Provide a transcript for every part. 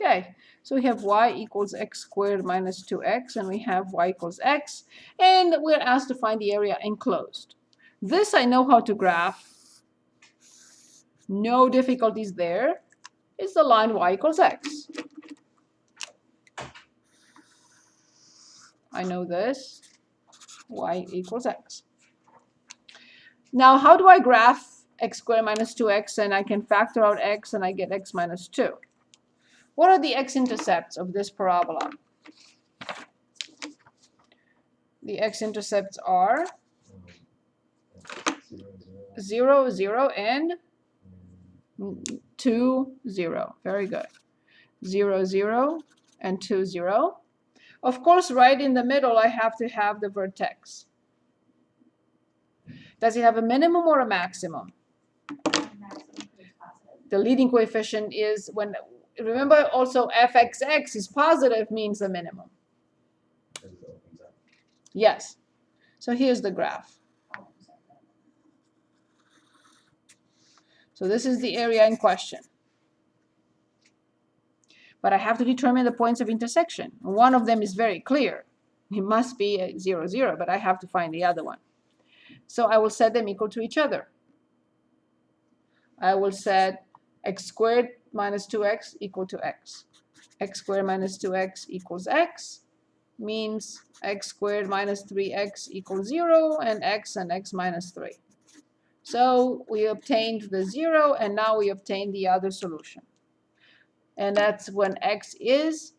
Okay, so we have y equals x squared minus 2x, and we have y equals x, and we're asked to find the area enclosed. This I know how to graph. No difficulties there. It's the line y equals x. I know this. Y equals x. Now, how do I graph x squared minus 2x, and I can factor out x, and I get x minus 2? What are the x-intercepts of this parabola? The x-intercepts are 0, 0, and 2, 0. Very good. 0, 0, and 2, 0. Of course, right in the middle, I have to have the vertex. Does it have a minimum or a maximum? The leading coefficient is when, remember also fxx is positive, means the minimum. Yes. So here's the graph. So this is the area in question. But I have to determine the points of intersection. One of them is very clear. It must be 0, 0, but I have to find the other one. So I will set them equal to each other. I will set x squared minus 2x equal to x. X squared minus 2x equals x means x squared minus 3x equals 0, and x minus 3. So we obtained the 0, and now we obtain the other solution. And that's when x is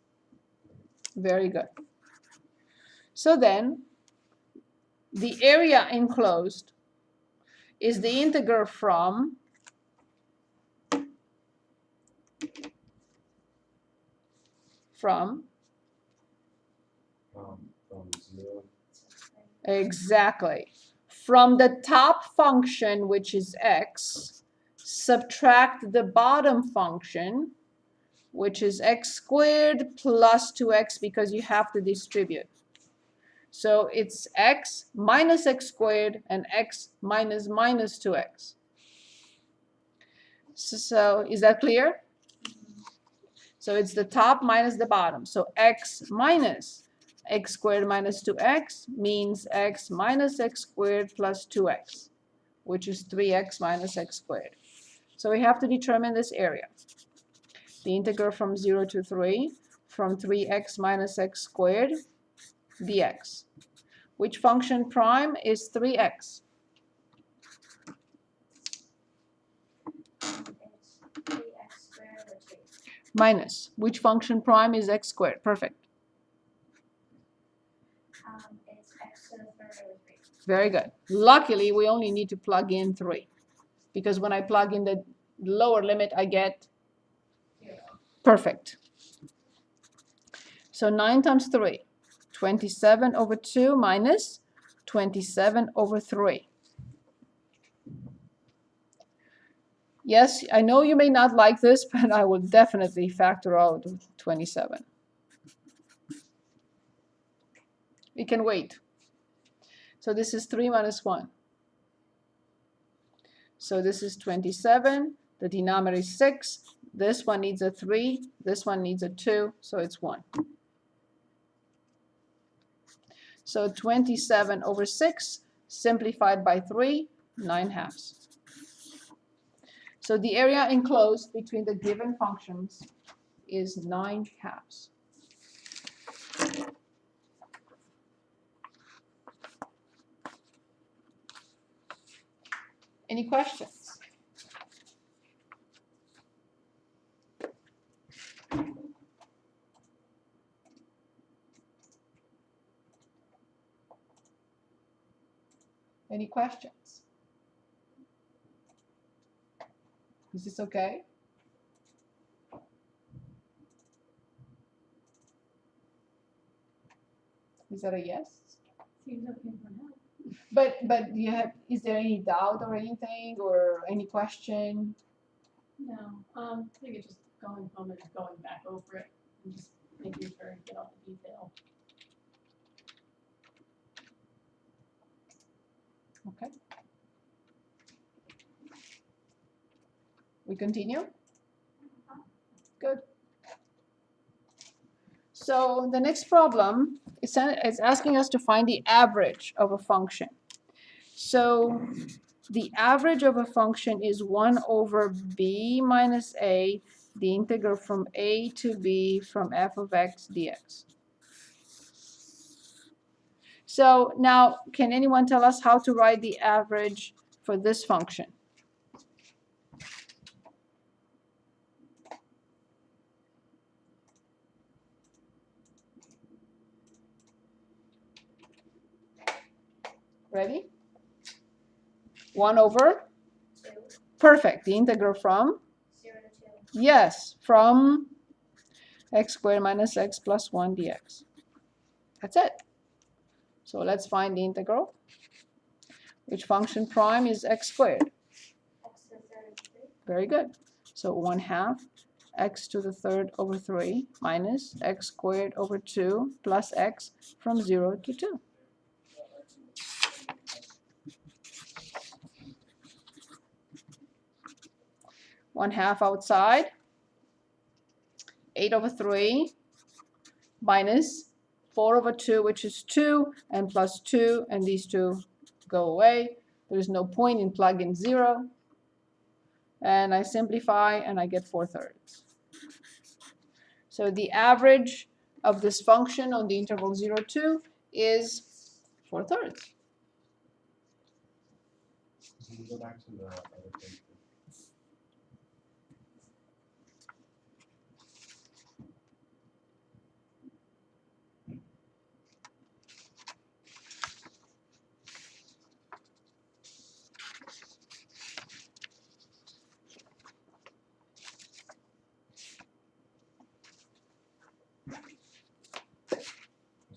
very good. So then, the area enclosed is the integral from zero. Exactly. From the top function, which is x, subtract the bottom function, which is x squared plus 2x, because you have to distribute. So it's x minus x squared and x minus 2x. So is that clear? So it's the top minus the bottom. So x minus x squared minus 2x means x minus x squared plus 2x, which is 3x minus x squared. So we have to determine this area. The integral from 0 to 3, from 3x minus x squared dx. Which function prime is 3x? Minus. Which function prime is x squared? Perfect. It's x to the third over 3. Very good. Luckily, we only need to plug in 3. Because when I plug in the lower limit, I get 0. Perfect. So 9 times 3, 27 over 2 minus 27 over 3. Yes, I know you may not like this, but I will definitely factor out 27. We can wait. So this is 3 minus 1. So this is 27. The denominator is 6. This one needs a 3. This one needs a 2. So it's 1. So 27 over 6 simplified by 3, 9/2. So the area enclosed between the given functions is 9/2. Any questions? Any questions? Is this okay? Is that a yes? Seems okay for now. But you have, is there any doubt or anything or any question? No, I think it's just going home and going back over it and just making sure I get all the detail. Okay. We continue? Good. So the next problem is asking us to find the average of a function. So the average of a function is 1 over b minus a, the integral from a to b from f of x dx. So now, can anyone tell us how to write the average for this function? Ready? 1 over? 2. Perfect. The integral from? 0 to 2. Yes, from x squared minus x plus 1 dx. That's it. So let's find the integral, which function prime is x squared. X to the 3rd 3. Very good. So 1/2 x to the 3rd over 3 minus x squared over 2 plus x from 0 to 2. One half outside, 8 over 3 minus 4 over 2, which is 2, and plus 2, and these two go away. There's no point in plugging 0. And I simplify, and I get 4/3. So the average of this function on the interval 0, 2 is 4/3. Can you go back to the other page?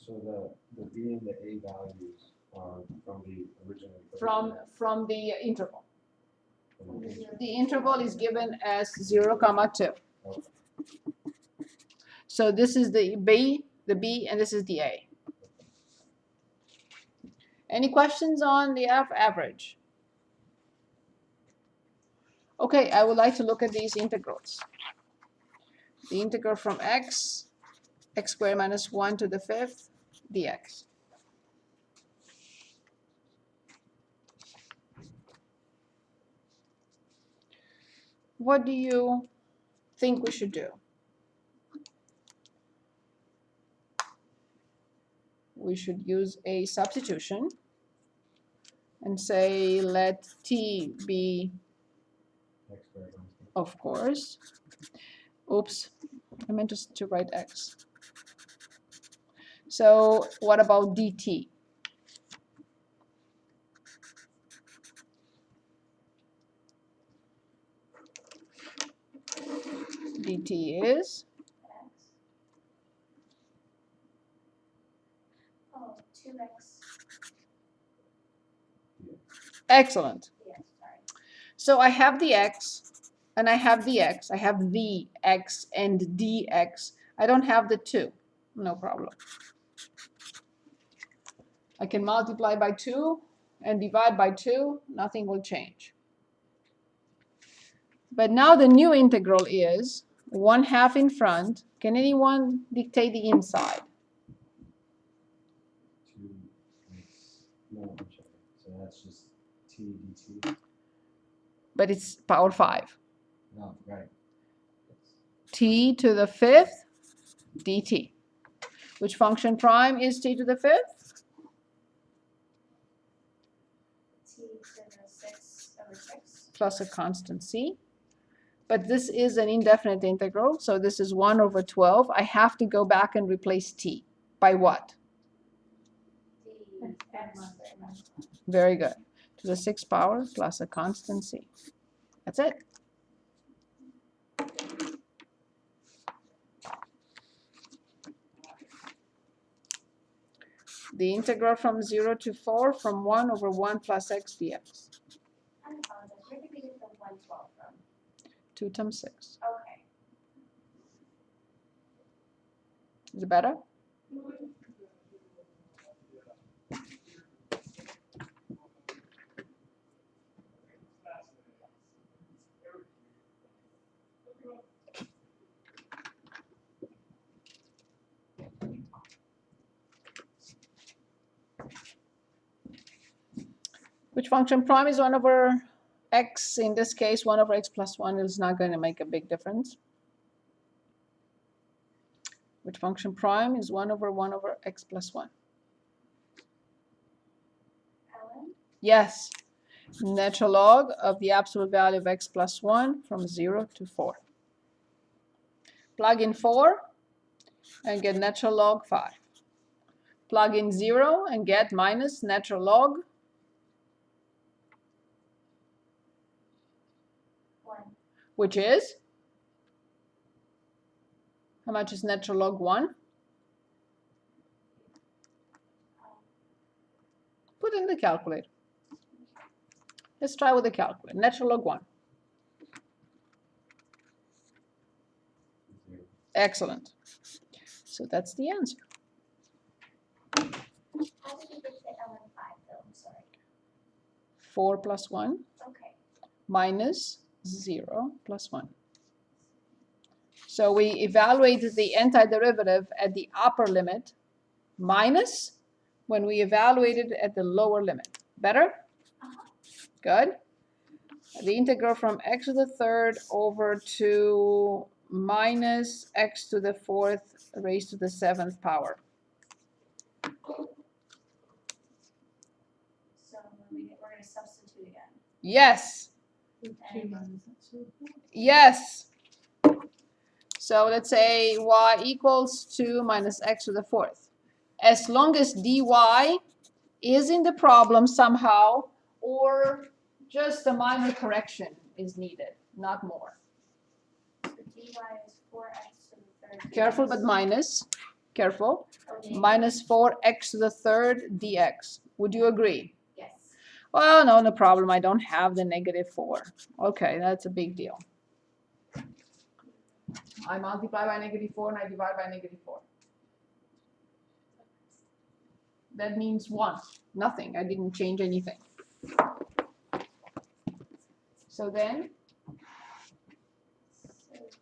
So the B and the A values are from the original. From the interval. From the page. The interval is given as 0, 2. Okay. So this is the B, and this is the A. Any questions on the average? Okay, I would like to look at these integrals. The integral from x squared minus 1 to the 5th dx. What do you think we should do? We should use a substitution and say let t be, X squared minus B. of course. Oops, I meant to write x. So what about dt? dt is? X. Oh, 2x. Excellent. Yes, sorry. So I have the x, and I have the x. I have the x and dx. I don't have the 2. No problem. I can multiply by 2 and divide by 2. Nothing will change. But now the new integral is 1/2 in front. Can anyone dictate the inside? 2x. No, I'm sorry. So that's just T dt. But it's power 5. No, right. T to the 5th dt. Which function prime is t to the 5th? T to the 6 over 6. Plus a constant c. But this is an indefinite integral, so this is 1 over 12. I have to go back and replace t. By what? The x squared minus 1. Very good. To the 6th power plus a constant c. That's it. The integral from 0 to 4 from 1 over 1 plus x dx. I apologize. Where did we get the 112 from? 2 times 6. Okay. Is it better? function prime is 1 over x? In this case, 1 over x plus 1 is not going to make a big difference. Which function prime is 1 over x plus 1? Ellen? Yes. Natural log of the absolute value of x plus 1 from 0 to 4. Plug in 4 and get natural log 5. Plug in 0 and get minus natural log 1. which is? How much is natural log 1? Put in the calculator. Let's try with the calculator. Natural log 1. Zero. Excellent. So that's the answer. How did you get to Ellen 5 though? I'm sorry. 4 plus 1 Okay. minus 0 plus 1. So we evaluated the antiderivative at the upper limit minus when we evaluated at the lower limit. Better? Good. The integral from x to the third over to minus x to the fourth raised to the 7th power. So we're going to substitute again. Yes. With 2 minus x to the 4. Yes. So let's say y equals 2 minus x to the 4th. As long as dy is in the problem somehow, or just a minor correction is needed, not more. So dy is 4x to the third. Careful, but minus. Careful. Okay. Minus 4x to the third dx. Would you agree? Yes. Well, no problem. I don't have the negative 4. Okay, that's a big deal. I multiply by negative 4 and I divide by negative 4. That means 1. Nothing. I didn't change anything. So then, So then it is,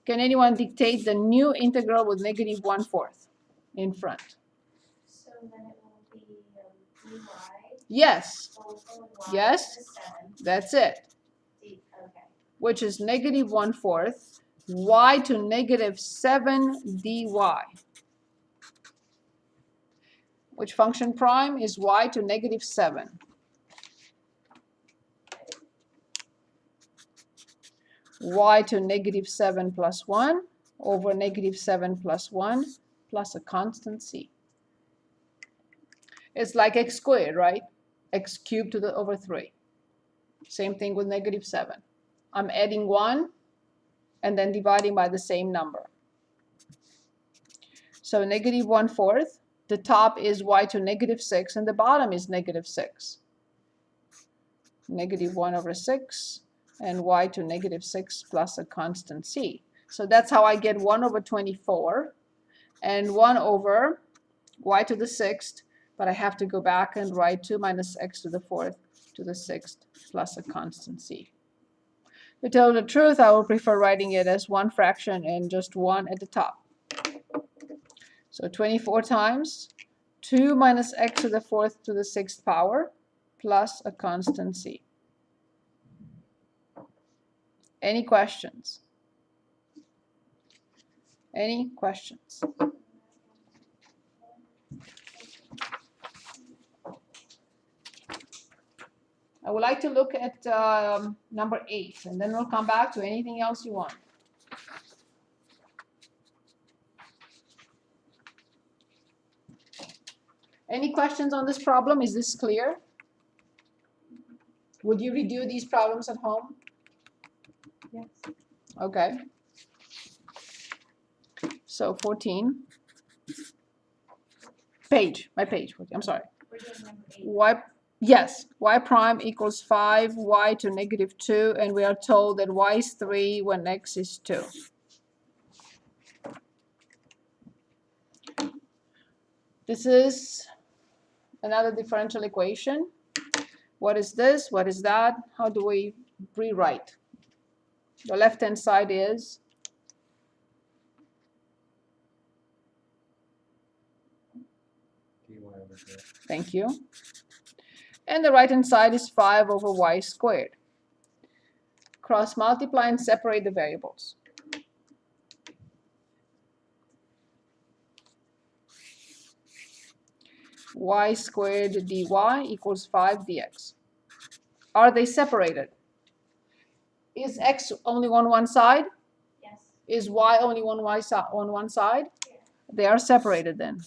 can anyone dictate the new integral with negative 1/4 in front? so then it will be dy Yes, over y Yes. to the 7. that's it. Okay. Which is negative 1/4 y to negative 7 dy. Which function prime is y to negative 7? Y to negative 7 plus 1 over negative 7 plus 1 plus a constant c. It's like x squared, right? X cubed to the over 3. Same thing with negative 7. I'm adding 1 and then dividing by the same number. So negative 1/4, the top is y to negative 6 and the bottom is negative 6. Negative 1 over 6 and y to negative 6 plus a constant c. So that's how I get 1 over 24 and 1 over y to the 6th, but I have to go back and write 2 minus x to the 4th to the 6th plus a constant c. To tell the truth, I would prefer writing it as one fraction and just 1 at the top. So 24 times 2 minus x to the 4th to the 6th power plus a constant c. Any questions? Any questions? I would like to look at number 8, and then we'll come back to anything else you want. Any questions on this problem? Is this clear? Would you redo these problems at home? Yes. Okay. So 14. My page. I'm sorry. We're doing number 8. Y, yes, y prime equals 5, y to negative 2, and we are told that y is 3 when x is 2. This is another differential equation. What is this? What is that? How do we rewrite? The left-hand side is dy over 2. thank you. And the right-hand side is 5 over y squared. Cross multiply and separate the variables. Y squared dy equals 5 dx. Are they separated? Is x only on one side? Yes. Is y only on one side? Yeah. They are separated then.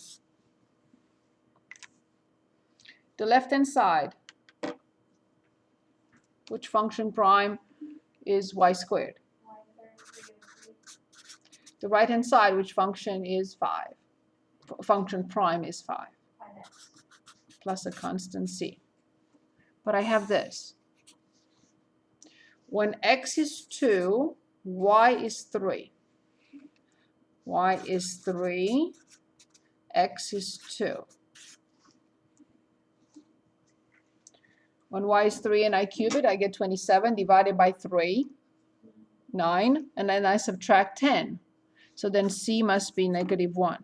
The left-hand side, which function prime is y squared? Y third, 3 over 3. The right-hand side, which function is 5? Function prime is 5, 5x. plus a constant c. But I have this. When x is 2, y is 3. Y is 3, x is 2. When y is 3 and I cube it, I get 27 divided by 3, 9, and then I subtract 10. So then c must be -1.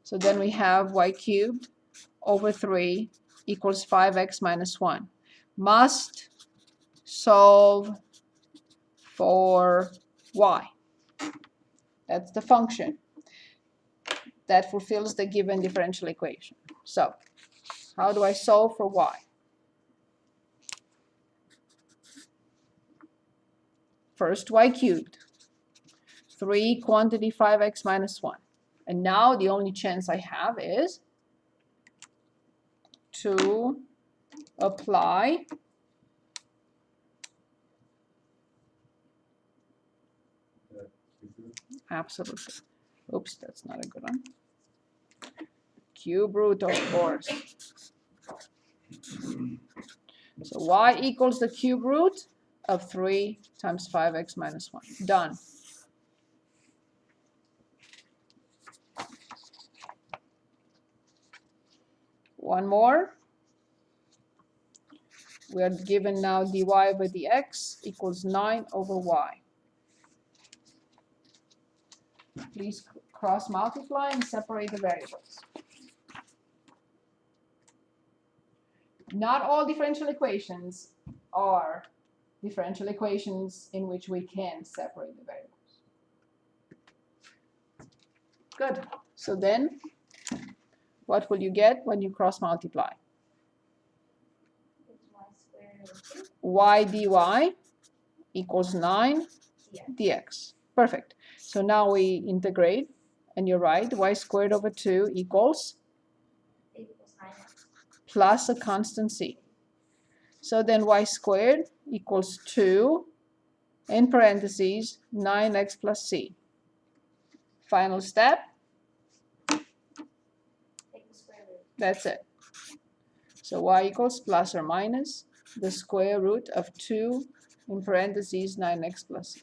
So then we have y cubed over 3 equals 5x minus 1. Must solve for y. That's the function that fulfills the given differential equation. So how do I solve for y? First, y cubed. 3 quantity 5x minus 1. And now the only chance I have is to apply absolutely. Oops, that's not a good one. Cube root, of course. So y equals the cube root of 3 times 5x minus 1. Done. One more. We are given now dy over dx equals 9 over y. Please cross multiply and separate the variables. Not all differential equations are differential equations in which we can separate the variables. Good. So then, what will you get when you cross multiply? It's y squared over 2. Y dy equals 9 dx. Perfect. So now we integrate, and you're right, y squared over 2 equals Equals 9x. plus a constant c. So then y squared equals 2, in parentheses, 9x plus c. Final step, Take the square root. that's it. So y equals plus or minus the square root of 2, in parentheses, 9x plus c.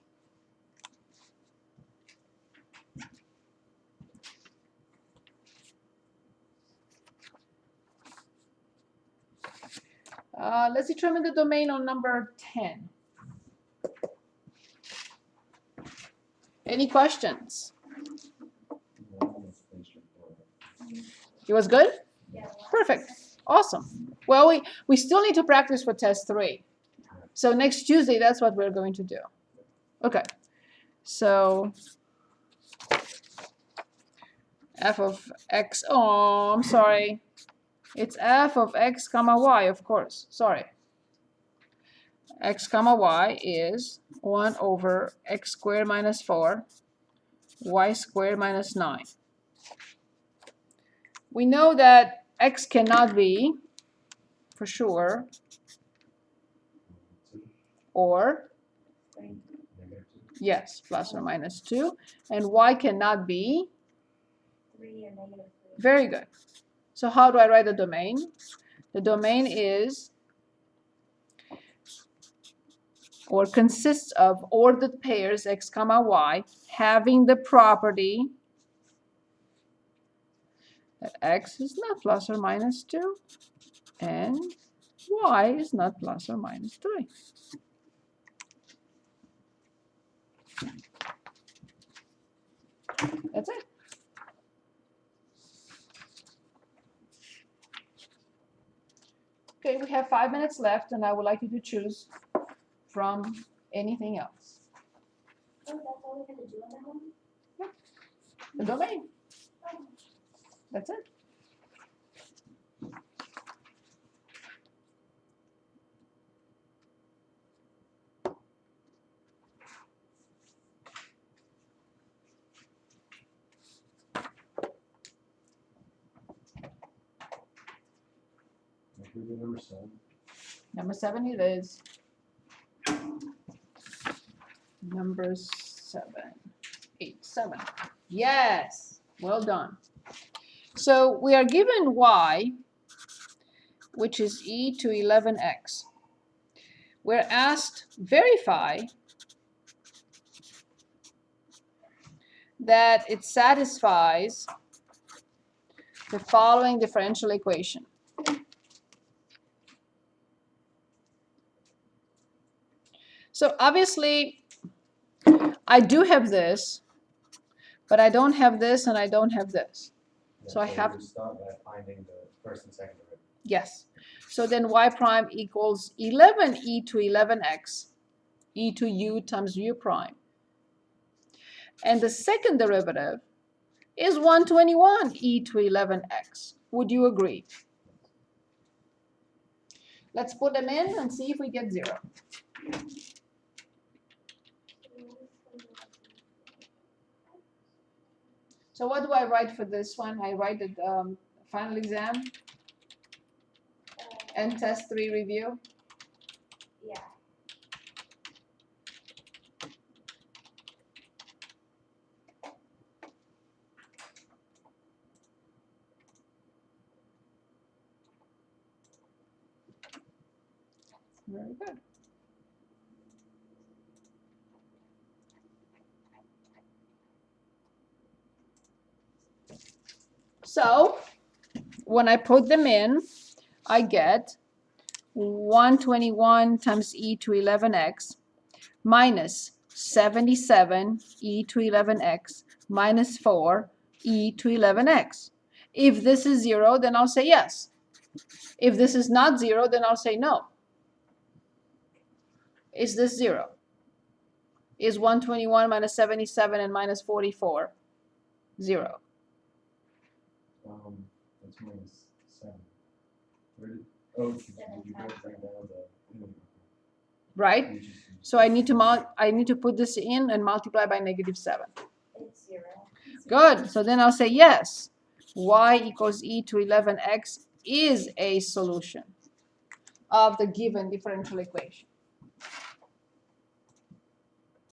Let's determine the domain on number 10. Any questions? It was good? Yeah. Perfect. Awesome. Well, we still need to practice for test 3. So next Tuesday, that's what we're going to do. Okay. So f of x, oh, I'm sorry. It's f of x comma y, of course. Sorry. X comma y is 1 over x squared minus 4, y squared minus 9. We know that x cannot be, for sure, or, yes, plus or minus 2. And y cannot be, 3 and -3. very good. So how do I write the domain? The domain is, or consists of ordered pairs x comma y having the property that x is not plus or minus 2 and y is not plus or minus 3. That's it. Okay, we have 5 minutes left, and I would like you to choose from anything else. Oh, that's all we have to do on that one? The domain, Oh, that's it. Like, we did number 7. Number 7 it is. Number 7, 8, 7. Yes, well done. So we are given y, which is e to 11x. We're asked verify that it satisfies the following differential equation. So obviously, I do have this, but I don't have this and I don't have this. So I have- You start by finding the first and second derivative. Yes. So then y prime equals 11 e to 11x, e to u times u prime. And the second derivative is 121 e to 11x. Would you agree? Let's put them in and see if we get 0. So what do I write for this one? I write the final exam and test 3 review. yeah. Very good. So when I put them in, I get 121 times e to 11x minus 77 e to 11x minus 4 e to 11x. If this is 0, then I'll say yes. If this is not 0, then I'll say no. Is this 0? Is 121 minus 77 and minus 44 0? That's minus 7. Where did, oh, did you go bring down the? Right? You just- So I need to put this in and multiply by -7. It's 0. Good. So then I'll say yes. Y equals e to 11x is a solution of the given differential equation.